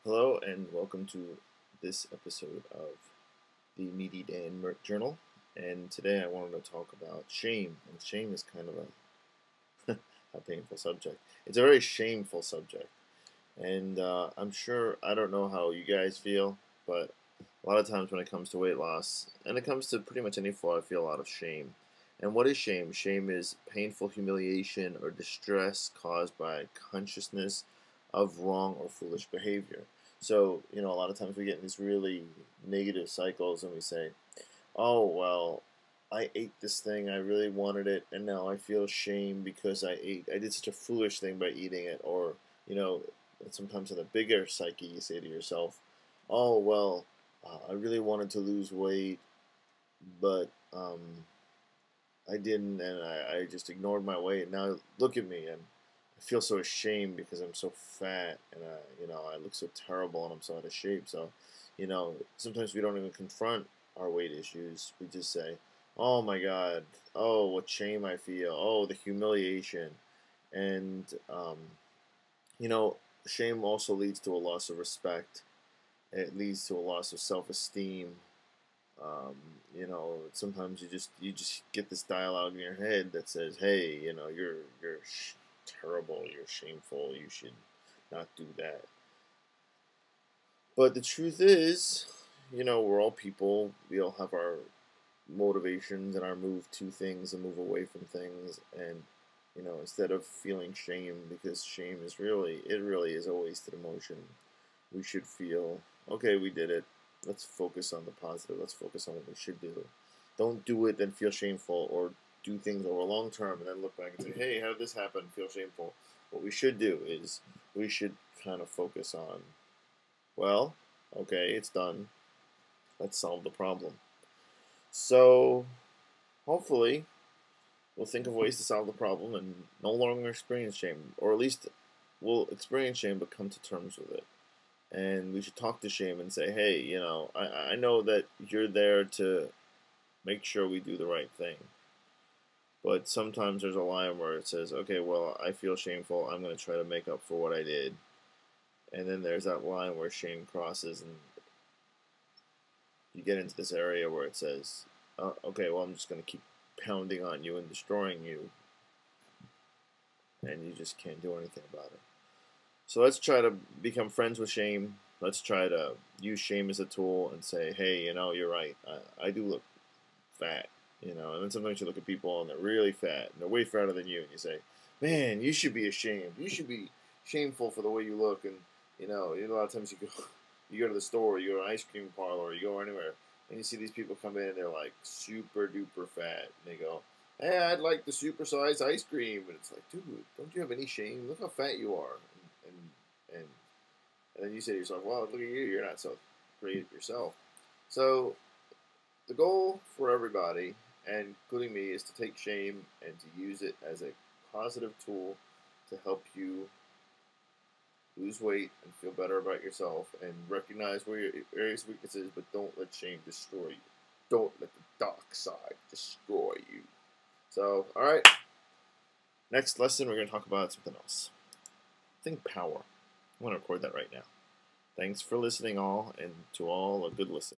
Hello and welcome to this episode of the Needy Dan Journal. And today I wanted to talk about shame. And shame is kind of a painful subject. It's a very shameful subject. And I'm sure, I don't know how you guys feel, but a lot of times when it comes to weight loss, and it comes to pretty much any flaw, I feel a lot of shame. And what is shame? Shame is painful humiliation or distress caused by consciousness of wrong or foolish behavior. So, a lot of times we get in these really negative cycles and we say, oh, well, I ate this thing, I really wanted it, and now I feel shame because I did such a foolish thing by eating it. Or, you know, sometimes in a bigger psyche, you say to yourself, oh, well, I really wanted to lose weight, but I didn't, and I just ignored my weight. Now look at me, and I feel so ashamed because I'm so fat, and I look so terrible, and I'm so out of shape. So, sometimes we don't even confront our weight issues. We just say, "Oh my God, oh what shame I feel, oh the humiliation," and you know, shame also leads to a loss of respect. It leads to a loss of self-esteem. um, Sometimes you just get this dialogue in your head that says, "Hey, you're terrible, you're shameful, you should not do that." But the truth is, we're all people. We all have our motivations and our move to things and move away from things. And instead of feeling shame, because shame is really is a wasted emotion, we should feel, okay, we did it. Let's focus on the positive. Let's focus on what we should do. Don't do it, then feel shameful, or do things over long term and then look back and say, hey, how did this happen? Feel shameful. What we should do is we should kind of focus on, well, okay, it's done. Let's solve the problem. So hopefully we'll think of ways to solve the problem and no longer experience shame, or at least we'll experience shame but come to terms with it. And we should talk to shame and say, hey, I know that you're there to make sure we do the right thing. But sometimes there's a line where it says, okay, well, I feel shameful. I'm going to try to make up for what I did. And then there's that line where shame crosses and you get into this area where it says, okay, well, I'm just going to keep pounding on you and destroying you. And you just can't do anything about it. So let's try to become friends with shame. Let's try to use shame as a tool and say, hey, you're right. I do look fat, And then sometimes you look at people and they're really fat and they're way fatter than you, and you say, man, you should be ashamed. You should be shameful for the way you look. And a lot of times you go to the store, you go to an ice cream parlor, or you go anywhere, and you see these people come in and they're like super duper fat, and they go, hey, I'd like the super sized ice cream, and it's like, dude, don't you have any shame? Look how fat you are. And and then you say to yourself, well, look at you, you're not so great yourself. So the goal for everybody, and including me, is to take shame and to use it as a positive tool to help you lose weight and feel better about yourself and recognize where your areas of weaknesses, but don't let shame destroy you. Don't let the dark side destroy you. So, all right, next lesson, we're going to talk about something else. Think power. I'm going to record that right now. Thanks for listening, all, and to all, a good listen.